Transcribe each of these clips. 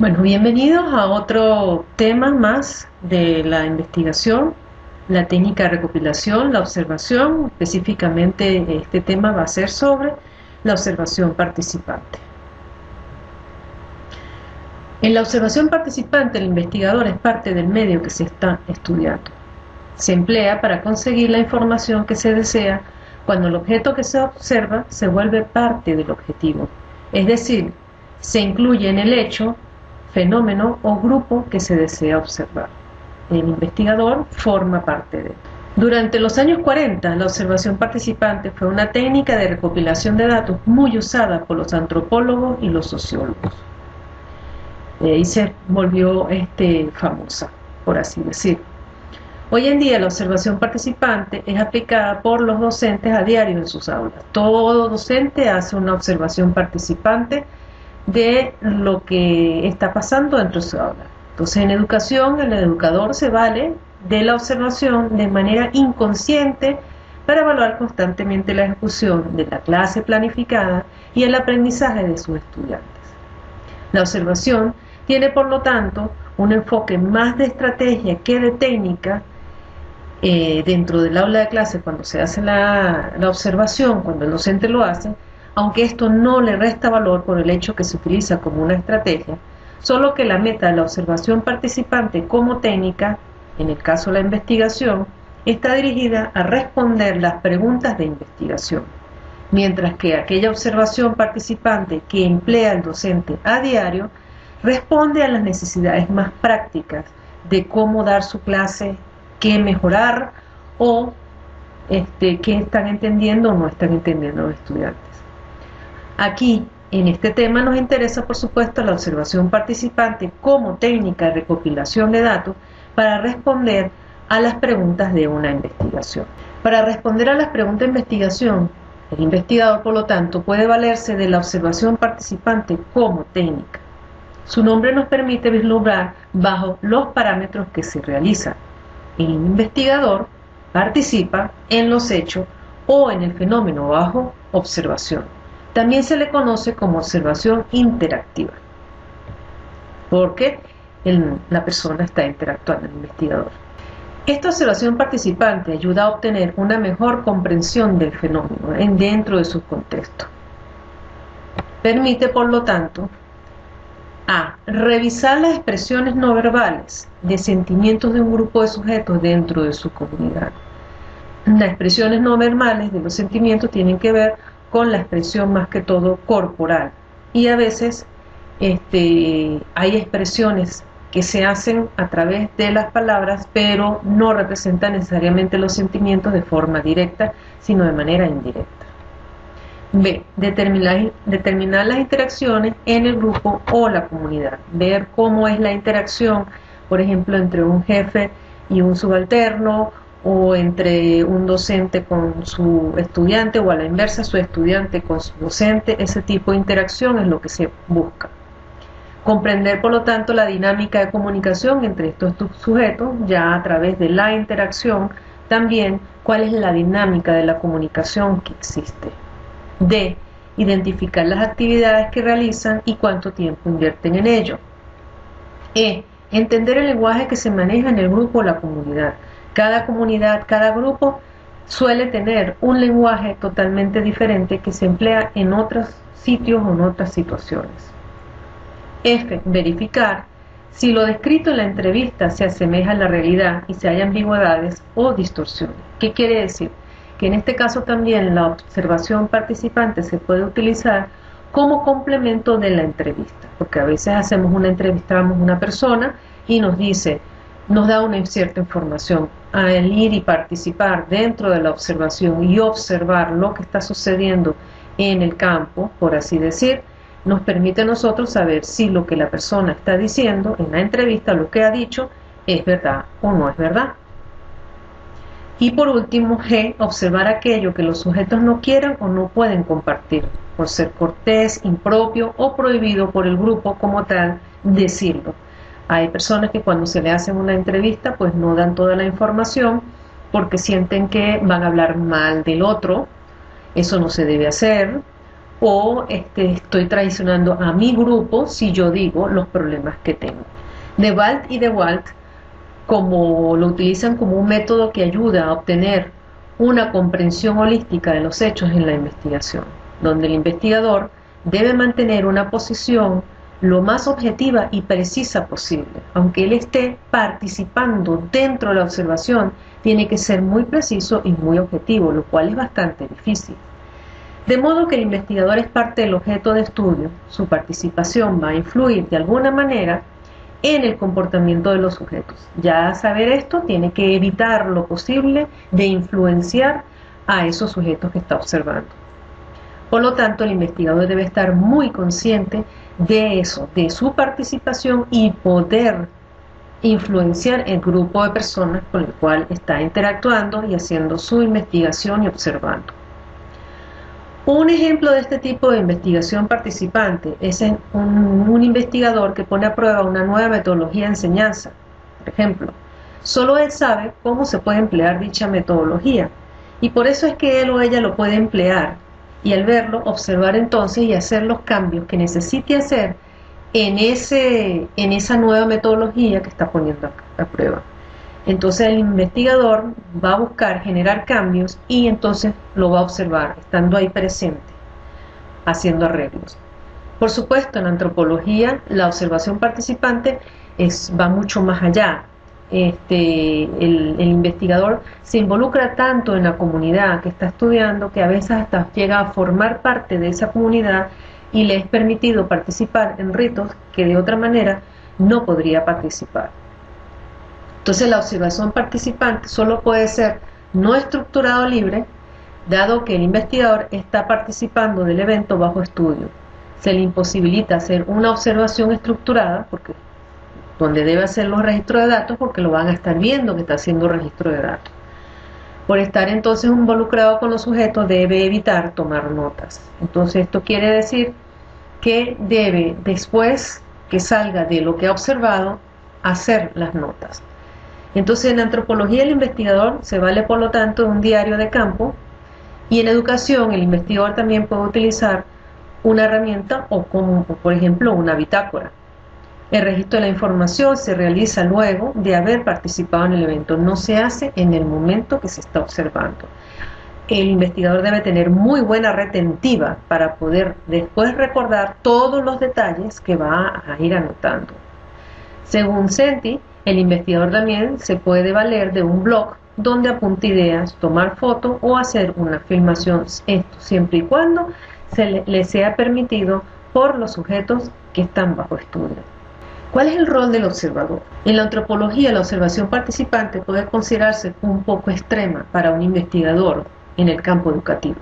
Bueno, bienvenidos a otro tema más de la investigación, la técnica de recopilación, la observación. Específicamente este tema va a ser sobre la observación participante. En la observación participante, el investigador es parte del medio que se está estudiando. Se emplea para conseguir la información que se desea cuando el objeto que se observa se vuelve parte del objetivo, es decir, se incluye en el hecho, fenómeno o grupo que se desea observar. El investigador forma parte de él. Durante los años 40, la observación participante fue una técnica de recopilación de datos muy usada por los antropólogos y los sociólogos. Y se volvió famosa, por así decirlo. Hoy en día la observación participante es aplicada por los docentes a diario en sus aulas. Todo docente hace una observación participante de lo que está pasando dentro de su aula. Entonces, en educación, el educador se vale de la observación de manera inconsciente para evaluar constantemente la ejecución de la clase planificada y el aprendizaje de sus estudiantes. La observación tiene, por lo tanto, un enfoque más de estrategia que de técnica dentro del aula de clase cuando se hace la observación, cuando el docente lo hace, aunque esto no le resta valor por el hecho que se utiliza como una estrategia, solo que la meta de la observación participante como técnica, en el caso de la investigación, está dirigida a responder las preguntas de investigación, mientras que aquella observación participante que emplea el docente a diario responde a las necesidades más prácticas de cómo dar su clase, qué mejorar o qué están entendiendo o no están entendiendo los estudiantes. Aquí, en este tema, nos interesa, por supuesto, la observación participante como técnica de recopilación de datos para responder a las preguntas de una investigación. Para responder a las preguntas de investigación, el investigador, por lo tanto, puede valerse de la observación participante como técnica. Su nombre nos permite vislumbrar bajo los parámetros que se realizan. El investigador participa en los hechos o en el fenómeno bajo observación. También se le conoce como observación interactiva, porque la persona está interactuando, el investigador. Esta observación participante ayuda a obtener una mejor comprensión del fenómeno dentro de su contexto. Permite, por lo tanto, a revisar las expresiones no verbales de sentimientos de un grupo de sujetos dentro de su comunidad. Las expresiones no verbales de los sentimientos tienen que ver con la expresión más que todo corporal, y a veces hay expresiones que se hacen a través de las palabras, pero no representan necesariamente los sentimientos de forma directa, sino de manera indirecta. B. Determinar las interacciones en el grupo o la comunidad. Ver cómo es la interacción, por ejemplo, entre un jefe y un subalterno, o entre un docente con su estudiante, o a la inversa, su estudiante con su docente. Ese tipo de interacción es lo que se busca. Comprender, por lo tanto, la dinámica de comunicación entre estos sujetos, ya a través de la interacción, también cuál es la dinámica de la comunicación que existe. D. Identificar las actividades que realizan y cuánto tiempo invierten en ello. E. Entender el lenguaje que se maneja en el grupo o la comunidad. Cada comunidad, cada grupo suele tener un lenguaje totalmente diferente que se emplea en otros sitios o en otras situaciones. F. Verificar si lo descrito en la entrevista se asemeja a la realidad y si hay ambigüedades o distorsiones. ¿Qué quiere decir? Que en este caso también la observación participante se puede utilizar como complemento de la entrevista, porque a veces entrevistamos a una persona y nos da una cierta información. Al ir y participar dentro de la observación y observar lo que está sucediendo en el campo, por así decir, nos permite a nosotros saber si lo que la persona está diciendo en la entrevista, lo que ha dicho, es verdad o no es verdad. Y por último, G, observar aquello que los sujetos no quieran o no pueden compartir, por ser cortés, impropio o prohibido por el grupo como tal decirlo. Hay personas que cuando se le hacen una entrevista pues no dan toda la información porque sienten que van a hablar mal del otro. Eso no se debe hacer. o estoy traicionando a mi grupo si yo digo los problemas que tengo. DeWalt y DeWalt, como lo utilizan como un método que ayuda a obtener una comprensión holística de los hechos en la investigación, donde el investigador debe mantener una posición lo más objetiva y precisa posible. Aunque él esté participando dentro de la observación, tiene que ser muy preciso y muy objetivo, lo cual es bastante difícil. De modo que el investigador es parte del objeto de estudio, su participación va a influir de alguna manera en el comportamiento de los sujetos. Ya saber esto, tiene que evitar lo posible de influenciar a esos sujetos que está observando. Por lo tanto, el investigador debe estar muy consciente de eso, de su participación y poder influenciar el grupo de personas con el cual está interactuando y haciendo su investigación y observando. Un ejemplo de este tipo de investigación participante es un investigador que pone a prueba una nueva metodología de enseñanza. Por ejemplo, solo él sabe cómo se puede emplear dicha metodología y por eso es que él o ella lo puede emplear y al verlo, observar entonces y hacer los cambios que necesite hacer en esa nueva metodología que está poniendo a prueba. Entonces el investigador va a buscar generar cambios y entonces lo va a observar, estando ahí presente, haciendo arreglos. Por supuesto, en antropología la observación participante va mucho más allá. El investigador se involucra tanto en la comunidad que está estudiando que a veces hasta llega a formar parte de esa comunidad y le es permitido participar en ritos que de otra manera no podría participar. Entonces la observación participante solo puede ser no estructurado libre, dado que el investigador está participando del evento bajo estudio. Se le imposibilita hacer una observación estructurada, donde debe hacer los registros de datos, porque lo van a estar viendo que está haciendo registro de datos. Por estar entonces involucrado con los sujetos, debe evitar tomar notas. Entonces esto quiere decir que debe, después que salga de lo que ha observado, hacer las notas. Entonces en antropología el investigador se vale por lo tanto de un diario de campo y en educación el investigador también puede utilizar una herramienta o como por ejemplo una bitácora. El registro de la información se realiza luego de haber participado en el evento, no se hace en el momento que se está observando. El investigador debe tener muy buena retentiva para poder después recordar todos los detalles que va a ir anotando. Según Senti, el investigador también se puede valer de un blog donde apunte ideas, tomar fotos o hacer una filmación, esto siempre y cuando le sea permitido por los sujetos que están bajo estudio. ¿Cuál es el rol del observador? En la antropología, la observación participante puede considerarse un poco extrema para un investigador en el campo educativo,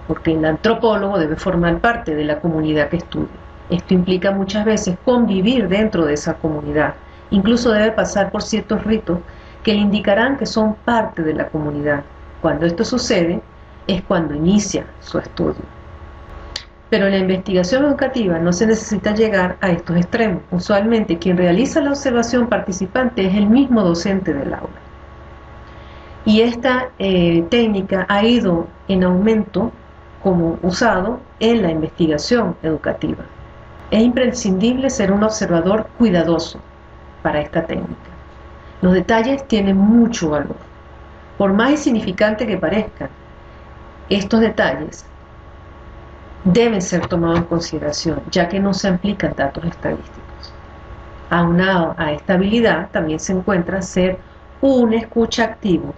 porque el antropólogo debe formar parte de la comunidad que estudia. Esto implica muchas veces convivir dentro de esa comunidad. Incluso debe pasar por ciertos ritos que le indicarán que son parte de la comunidad. Cuando esto sucede, es cuando inicia su estudio. Pero en la investigación educativa no se necesita llegar a estos extremos. Usualmente quien realiza la observación participante es el mismo docente del aula. Y esta técnica ha ido en aumento como usado en la investigación educativa. Es imprescindible ser un observador cuidadoso para esta técnica. Los detalles tienen mucho valor. Por más insignificante que parezcan, estos detalles deben ser tomados en consideración, ya que no se aplican datos estadísticos. Aunado a esta habilidad también se encuentra ser un escucha activo,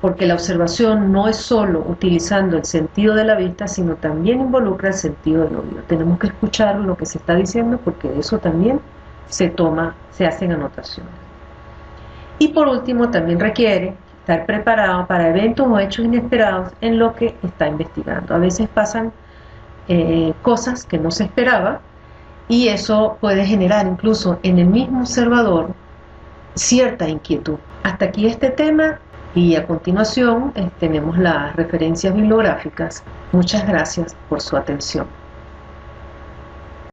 porque la observación no es solo utilizando el sentido de la vista, sino también involucra el sentido del oído. Tenemos que escuchar lo que se está diciendo porque de eso también se hacen anotaciones. Y por último, también requiere estar preparado para eventos o hechos inesperados en lo que está investigando. A veces pasan cosas que no se esperaba y eso puede generar incluso en el mismo observador cierta inquietud. Hasta aquí este tema y a continuación tenemos las referencias bibliográficas. Muchas gracias por su atención.